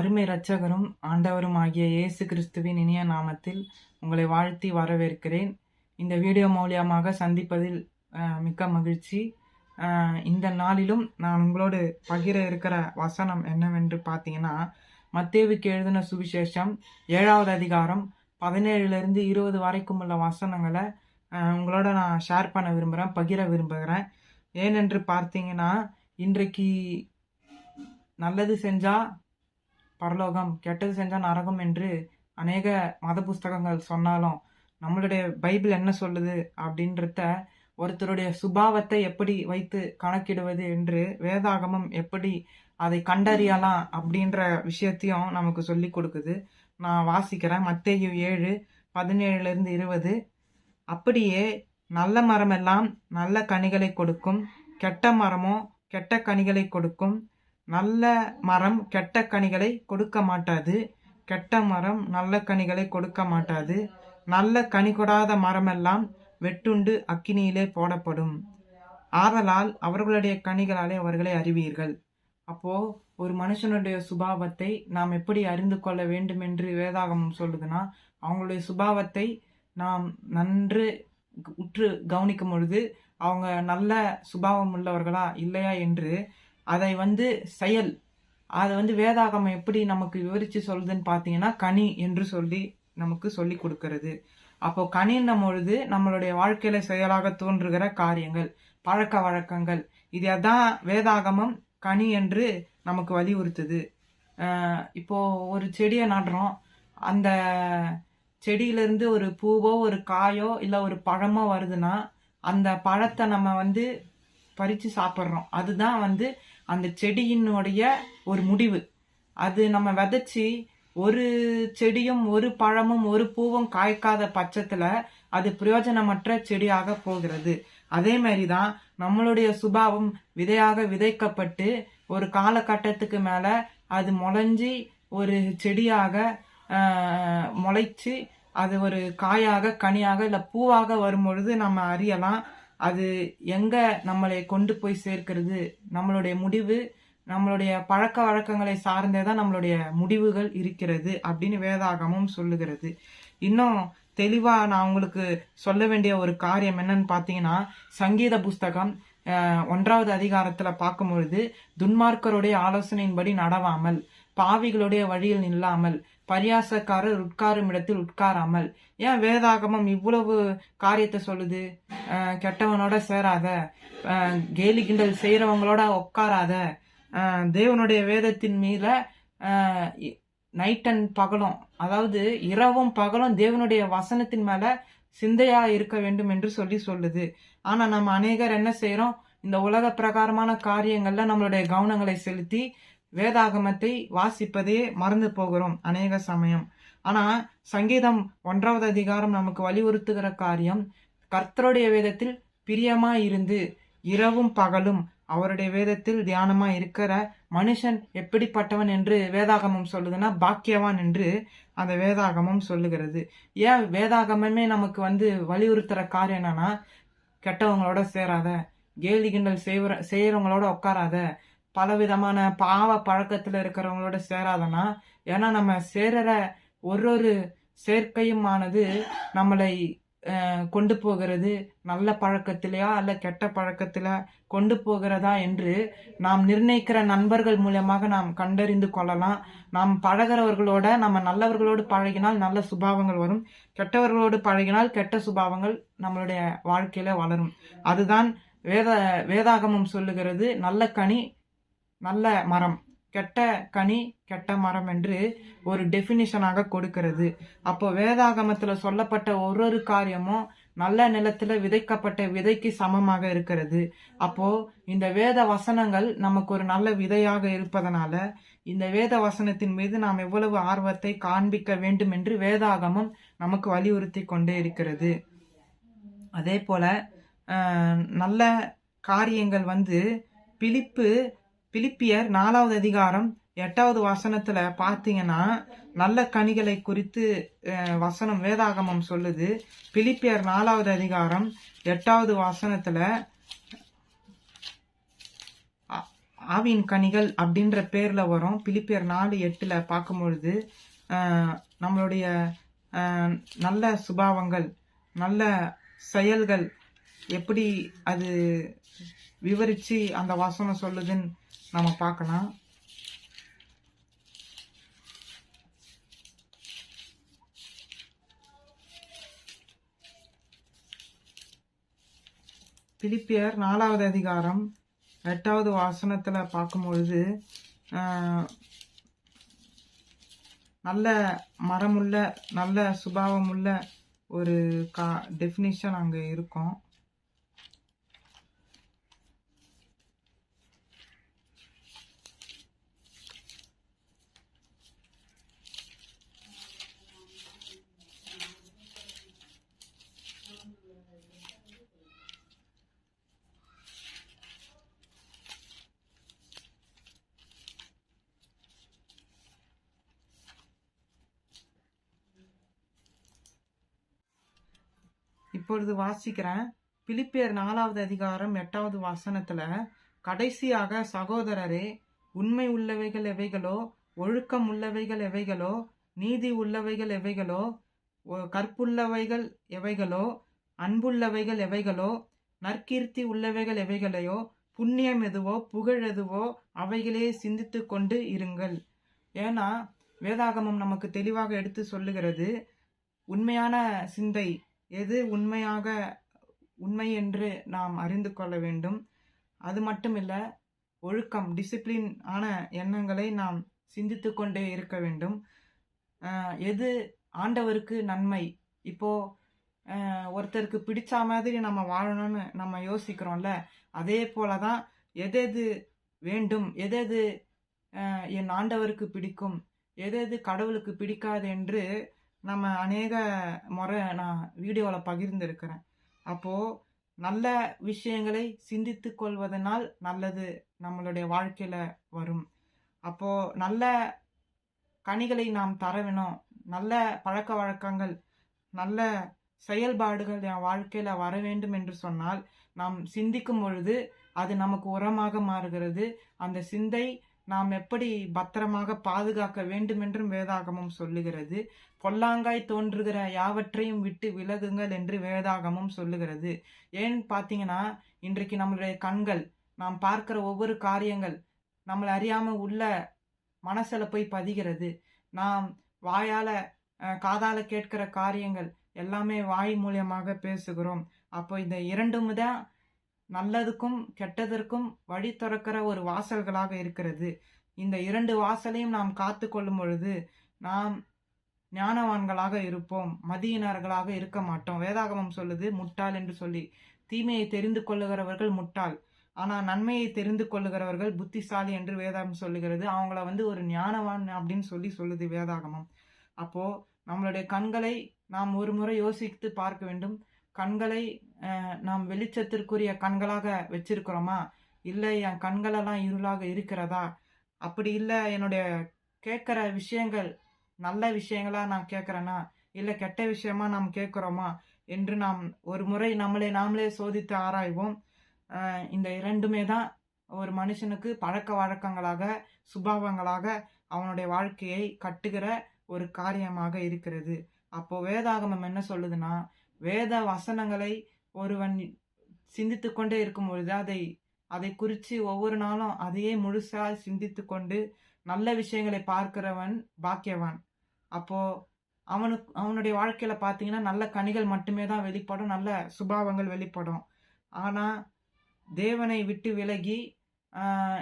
அருமை இரட்சகரும் ஆண்டவரும் ஆகிய இயேசு கிறிஸ்துவின் இனிய நாமத்தில் உங்களை வாழ்த்தி வரவேற்கிறேன். இந்த வீடியோ மூலியமாக சந்திப்பதில் மிக்க மகிழ்ச்சி. இந்த நாளிலும் நான் உங்களோடு பகிர இருக்கிற வசனம் என்னவென்று பார்த்தீங்கன்னா, மத்தேயுவுக்கு எழுதின சுவிசேஷம் 7வது அதிகாரம் 17லிருந்து 20 வரைக்கும் உள்ள வசனங்களை உங்களோட நான் ஷேர் பண்ண விரும்புகிறேன், பகிர விரும்புகிறேன். ஏனென்று பார்த்தீங்கன்னா, இன்றைக்கு நல்லது செஞ்சா பரலோகம், கெட்டது செஞ்சா நரகம் என்று அநேக மத புஸ்தகங்கள் சொன்னாலும் நம்மளுடைய பைபிள் என்ன சொல்லுது அப்படின்றத, ஒருத்தருடைய சுபாவத்தை எப்படி வைத்து கணக்கிடுவது என்று வேதாகமம் எப்படி அதை கண்டறியலாம் அப்படின்ற விஷயத்தையும் நமக்கு சொல்லி கொடுக்குது. நான் வாசிக்கிறேன். மத்தேயு 7:17லிருந்து 20. அப்படியே நல்ல மரமெல்லாம் நல்ல கனிகளை கொடுக்கும், கெட்ட மரமோ கெட்ட கனிகளை கொடுக்கும். நல்ல மரம் கெட்ட கனிகளை கொடுக்க மாட்டாது, கெட்ட மரம் நல்ல கனிகளை கொடுக்க மாட்டாது. நல்ல கனி கொடாத மரமெல்லாம் வெட்டுண்டு அக்கினியிலே போடப்படும். ஆதலால் அவர்களுடைய கனிகளாலே அவர்களை அறிவீர்கள். அப்போ ஒரு மனுஷனுடைய சுபாவத்தை நாம் எப்படி அறிந்து கொள்ள வேண்டும் என்று வேதாகமம் சொல்லுதுன்னா, அவங்களுடைய சுபாவத்தை நாம் நன்று உற்று கவனிக்கும் பொழுது அவங்க நல்ல சுபாவம் உள்ளவர்களா இல்லையா என்று அதை செயல் அதை வேதாகமம் எப்படி நமக்கு விவரித்து சொல்லுதுன்னு பார்த்தீங்கன்னா, கனி என்று சொல்லி நமக்கு சொல்லி கொடுக்கறது. அப்போ கனின்னும் பொழுது நம்மளுடைய வாழ்க்கையில செயலாக தோன்றுகிற காரியங்கள், பழக்க வழக்கங்கள், இதைதான் வேதாகமம் கனி என்று நமக்கு வலியுறுத்துது. இப்போ ஒரு செடியை நடுறோம், அந்த செடியிலிருந்து ஒரு பூவோ ஒரு காயோ இல்லை ஒரு பழமோ வருதுன்னா, அந்த பழத்தை நம்ம பறித்து சாப்பிட்றோம். அதுதான் அந்த செடியினுடைய ஒரு முடிவு. அது நம்ம விதைச்சி ஒரு செடியும் ஒரு பழமும் ஒரு பூவும் காய்க்காத பட்சத்துல அது பிரயோஜனமற்ற செடியாக போகிறது. அதே மாதிரிதான் நம்மளுடைய சுபாவம் விதையாக விதைக்கப்பட்டு ஒரு காலகட்டத்துக்கு மேல அது முளைஞ்சி ஒரு செடியாக முளைச்சு அது ஒரு காயாக கனியாக இல்லை பூவாக வரும்பொழுது நம்ம அறியலாம் அது எங்க நம்மளை கொண்டு போய் சேர்க்கிறது. நம்மளுடைய முடிவு நம்மளுடைய பழக்க வழக்கங்களை சார்ந்தேதான் நம்மளுடைய முடிவுகள் இருக்கிறது அப்படின்னு வேதாகமும் சொல்லுகிறது. இன்னும் தெளிவா நான் உங்களுக்கு சொல்ல வேண்டிய ஒரு காரியம் என்னன்னு பார்த்தீங்கன்னா, சங்கீத புஸ்தகம் 1வது அதிகாரத்துல பார்க்கும்பொழுது, துன்மார்க்கருடைய ஆலோசனையின்படி நடவாமல், பாவிகளுடைய வழியில் நில்லாமல், பரியாசக்காரர் உட்காரும் இடத்தில் உட்காராமல். ஏன் வேதாகமம் இவ்வளவு காரியத்தை சொல்லுது? கெட்டவனோட சேராத, கேலி கிண்டல் செய்யறவங்களோட உட்காராத, தேவனுடைய வேதத்தின் மீத நைட் அண்ட் பகலும், அதாவது இரவும் பகலும் தேவனுடைய வசனத்தின் மேல சிந்தையா இருக்க வேண்டும் என்று சொல்லுது. ஆனா நம்ம அநேகர் என்ன செய்யறோம்? இந்த உலக பிரகாரமான காரியங்கள்ல நம்மளுடைய கவனங்களை செலுத்தி வேதாகமத்தை வாசிப்பதே மறந்து போகிறோம் அநேக சமயம். ஆனா சங்கீதம் 1வது அதிகாரம் நமக்கு வலியுறுத்துகிற காரியம், கர்த்தருடைய வேதத்தில் பிரியமா இருந்து இரவும் பகலும் அவருடைய வேதத்தில் தியானமா இருக்கிற மனுஷன் எப்படிப்பட்டவன் என்று வேதாகமம் சொல்லுதுன்னா, பாக்கியவான் என்று அந்த வேதாகமம் சொல்லுகிறது. ஏன் வேதாகமே நமக்கு வலியுறுத்துற காரியம் என்னன்னா, கெட்டவங்களோட சேராத, கேலி கிண்டல் செய்யறவங்களோட உட்காராத, பலவிதமான பாவ பழக்கத்துல இருக்கிறவங்களோட சேராதனா. ஏன்னா நம்ம சேர ஒரு சேர்க்கையும் ஆனது நம்மளை கொண்டு போகிறது நல்ல பழக்கத்திலையா அல்ல கெட்ட பழக்கத்துல கொண்டு போகிறதா என்று நாம் நிர்ணயிக்கிற நண்பர்கள் மூலமாக நாம் கண்டறிந்து கொள்ளலாம். நாம் பழகிறவர்களோட, நம்ம நல்லவர்களோடு பழகினால் நல்ல சுபாவங்கள் வரும், கெட்டவர்களோடு பழகினால் கெட்ட சுபாவங்கள் நம்மளுடைய வாழ்க்கையில வளரும். அதுதான் வேதாகமம் சொல்லுகிறது. நல்ல கனி நல்ல மரம், கெட்ட கனி கெட்ட மரம் என்று ஒரு டெபினிஷனாக கொடுக்கிறது. அப்போ வேதாகமத்துல சொல்லப்பட்ட ஒரு காரியமும் நல்ல நிலத்துல விதைக்கப்பட்ட விதைக்கு சமமாக இருக்கிறது. அப்போ இந்த வேத வசனங்கள் நமக்கு ஒரு நல்ல விதையாக இருப்பதனால இந்த வேத வசனத்தின் மீது நாம் எவ்வளவு ஆர்வத்தை காண்பிக்க வேண்டும் என்று வேதாகமம் நமக்கு வலியுறுத்தி கொண்டே இருக்கிறது. அதே போல நல்ல காரியங்கள் பிலிப்பியர் 4வது அதிகாரம் 8வது வசனத்துல பார்த்தீங்கன்னா, நல்ல கனிகளை குறித்து வசனம் வேதாகமம் சொல்லுது. பிலிப்பியர் 4வது அதிகாரம் 8வது வசனத்துல ஆவியின் கனிகள் அப்படின்ற பேர்ல வரும். பிலிப்பியர் 4:8 பார்க்கும்பொழுது நம்மளுடைய நல்ல சுபாவங்கள், நல்ல செயல்கள் எப்படி அது விவரிச்சு அந்த வசனம் சொல்லுதுன்னு நம்ம பார்க்கலாம். பிலிப்பியர் 4வது அதிகாரம் 8வது வசனத்துல பார்க்கும்பொழுது நல்ல மரமுள்ள நல்ல சுபாவமுள்ள ஒரு டெஃபினிஷன் அங்க இருக்கும். இப்பொழுது வாசிக்கிறேன். பிலிப்பியர் 4வது அதிகாரம் 8வது வசனத்துல, கடைசியாக சகோதரரே, உண்மை உள்ளவைகள் எவைகளோ, ஒழுக்கம் உள்ளவைகள் எவைகளோ, நீதி உள்ளவைகள் எவைகளோ, கற்புள்ளவைகள் எவைகளோ, அன்புள்ளவைகள் எவைகளோ, நற்கீர்த்தி உள்ளவைகள் எவைகளையோ, புண்ணியம் எதுவோ, புகழ் எதுவோ, அவைகளே சிந்தித்து கொண்டு இருங்கள். ஏன்னா வேதாகமம் நமக்கு தெளிவாக எடுத்து சொல்லுகிறது, உண்மையான சிந்தை எது உண்மை என்று நாம் அறிந்து கொள்ள வேண்டும். அது மட்டுமில்ல, ஒழுக்கம், டிசிப்ளின் ஆன எண்ணங்களை நாம் சிந்தித்து கொண்டே இருக்க வேண்டும். எது ஆண்டவருக்கு நன்மை. இப்போ ஒருத்தருக்கு பிடிச்ச மாதிரி நம்ம வாழணும்னு நம்ம யோசிக்கிறோம்ல, அதே போலதான் எது வேண்டும், எது என் ஆண்டவருக்கு பிடிக்கும், எது கடவுளுக்கு பிடிக்காது என்று நம்ம அநேக முறை நான் வீடியோவில் பகிர்ந்திருக்கிறேன். அப்போது நல்ல விஷயங்களை சிந்தித்து கொள்வதனால் நல்லது நம்மளுடைய வாழ்க்கையில் வரும். அப்போது நல்ல கனிகளை நாம் தர வேணும். நல்ல பழக்க வழக்கங்கள், நல்ல செயல்பாடுகள் என் வாழ்க்கையில் வர வேண்டும் என்று சொன்னால் நாம் சிந்திக்கும் பொழுது அது நமக்கு உரமாக மாறுகிறது. அந்த சிந்தை நாம் எப்படி பத்திரமாக பாதுகாக்க வேண்டும் என்றும் வேதாகமம் சொல்லுகிறது. பொல்லாங்காய் தோன்றுகிற யாவற்றையும் விட்டு விலகுங்கள் என்று வேதாகமம் சொல்லுகிறது. ஏன் பார்த்தீங்கன்னா, இன்றைக்கு நம்மளுடைய கண்கள், நாம் பார்க்கிற ஒவ்வொரு காரியங்கள் நம்மளை அறியாம உள்ள மனசுல போய் பதிகிறது. நாம் வாயால காதால கேட்கிற காரியங்கள் எல்லாமே வாய் மூலியமாக பேசுகிறோம். அப்போ இந்த இரண்டும் தான் நல்லதுக்கும் கெட்டதற்கும் வழி திறக்கிற ஒரு வாசல்களாக இருக்கிறது. இந்த 2 வாசலையும் நாம் காத்து கொள்ளும் பொழுது நாம் ஞானவான்களாக இருப்போம், மதியினர்களாக இருக்க மாட்டோம். வேதாகமம் சொல்லுது முட்டாள் என்று சொல்லி. தீமையை தெரிந்து கொள்ளுகிறவர்கள் முட்டாள், ஆனா நன்மையை தெரிந்து கொள்ளுகிறவர்கள் புத்திசாலி என்று வேதாகம் சொல்லுகிறது. அவங்கள ஒரு ஞானவான் அப்படின்னு சொல்லுது வேதாகமம். அப்போ நம்மளுடைய கண்களை நாம் ஒரு முறை யோசித்து பார்க்க வேண்டும். கண்களை நாம் வெளிச்சத்திற்குரிய கண்களாக வச்சிருக்கிறோமா, இல்லை என் கண்களெல்லாம் இருளாக இருக்கிறதா? அப்படி இல்லை, என்னுடைய கேட்கிற விஷயங்கள் நல்ல விஷயங்களா நான் கேட்கிறேனா, இல்லை கெட்ட விஷயமா நாம் கேட்கிறோமா என்று நாம் ஒரு முறை நாமளே சோதித்து ஆராய்வோம். இந்த 2மே தான் ஒரு மனுஷனுக்கு பழக்க வழக்கங்களாக, சுபாவங்களாக அவனுடைய வாழ்க்கையை கட்டுகிற ஒரு காரியமாக இருக்கிறது. அப்போ வேதாகமம் என்ன சொல்லுதுன்னா, வேத வசனங்களை ஒருவன் சிந்தித்து கொண்டே இருக்கும் பொழுது அதை குறித்து ஒவ்வொரு நாளும் அதையே முழுசா சிந்தித்து கொண்டு நல்ல விஷயங்களை பார்க்கிறவன் பாக்கியவான். அப்போ அவனுடைய வாழ்க்கையில பார்த்தீங்கன்னா நல்ல கனிகள் மட்டுமே தான் வெளிப்படும், நல்ல சுபாவங்கள் வெளிப்படும். ஆனா தேவனை விட்டு விலகி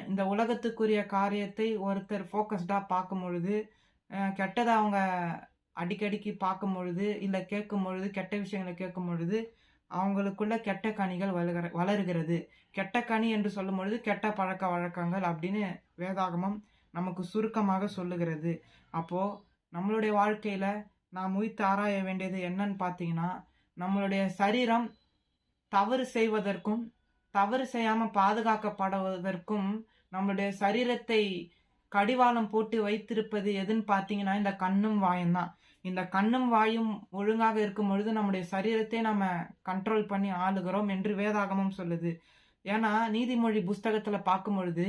இந்த உலகத்துக்குரிய காரியத்தை ஒருத்தர் ஃபோக்கஸ்டா பார்க்கும் பொழுது, கெட்டதை அவங்க அடிக்கடிக்கு பார்க்கும் பொழுது, இல்லை கேட்கும் பொழுது, கெட்ட விஷயங்களை கேட்கும் பொழுது அவங்களுக்குள்ள கெட்ட கனிகள் வளருகிறது. கெட்ட கனி என்று சொல்லும் பொழுது கெட்ட பழக்க வழக்கங்கள் அப்படின்னு வேதாகமம் நமக்கு சுருக்கமாக சொல்லுகிறது. அப்போ நம்மளுடைய வாழ்க்கையில நாம் உய்த்து ஆராய வேண்டியது என்னன்னு பார்த்தீங்கன்னா, நம்மளுடைய சரீரம் தவறு செய்வதற்கும் தவறு செய்யாம பாதுகாக்கப்படுவதற்கும் நம்மளுடைய சரீரத்தை கடிவாளம் போட்டு வைத்திருப்பது எதுன்னு பார்த்தீங்கன்னா இந்த கண்ணும் வாயும் தான். இந்த கண்ணும் வாயும் ஒழுங்காக இருக்கும் பொழுது நம்முடைய சரீரத்தை நம்ம கண்ட்ரோல் பண்ணி ஆளுகிறோம் என்று வேதாகமம் சொல்லுது. ஏன்னா நீதிமொழி புஸ்தகத்துல பார்க்கும் பொழுது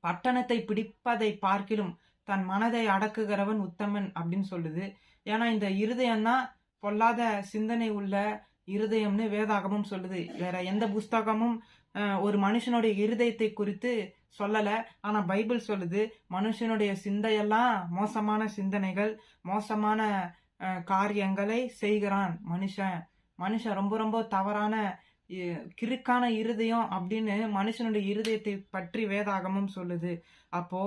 பட்டணத்தை பிடிப்பதை பார்க்கிலும் தன் மனதை அடக்குகிறவன் உத்தமன் அப்படின்னு சொல்லுது. ஏன்னா இந்த இருதயம்தான் பொல்லாத சிந்தனை உள்ள இருதயம்னு வேதாகமும் சொல்லுது. வேற எந்த புஸ்தகமும் ஒரு மனுஷனுடைய இருதயத்தை குறித்து சொல்லல. ஆனா பைபிள் சொல்லுது மனுஷனுடைய சிந்தையெல்லாம் மோசமான சிந்தனைகள், மோசமான காரியங்களை செய்கிறான் மனுஷன் ரொம்ப ரொம்ப தவறான கிறுக்கான இருதயம் அப்படின்னு மனுஷனுடைய இருதயத்தை பற்றி வேதாகமும் சொல்லுது. அப்போ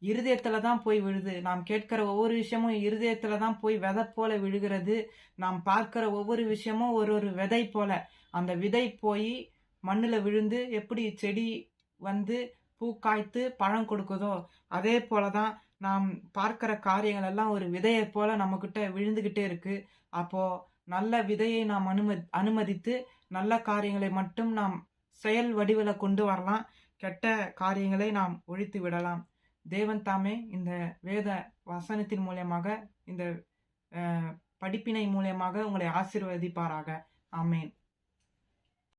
இருதயத்துல தான் போய் விழுது. நாம் கேட்கிற ஒவ்வொரு விஷயமும் இருதயத்துல தான் போய் விதை போல விழுகிறது. நாம் பார்க்கிற ஒவ்வொரு விஷயமும் ஒரு ஒரு விதை போல. அந்த விதை போய் மண்ணுல விழுந்து எப்படி செடி வந்து பூ காய்த்து பழம் கொடுக்குதோ அதே போலதான் நாம் பார்க்கிற காரியங்கள் எல்லாம் ஒரு விதையை போல நம்ம கிட்ட விழுந்துகிட்டே இருக்கு. அப்போ நல்ல விதையை நாம் அனுமதித்து நல்ல காரியங்களை மட்டும் நாம் செயல் வடிவில கொண்டு வரலாம். கெட்ட காரியங்களை நாம் ஒழித்து விடலாம். தேவன் தாமே இந்த வேத வசனத்தின் மூலமாக, இந்த படிப்பினை மூலமாக உங்களை ஆசீர்வதிப்பாராக. ஆமேன்.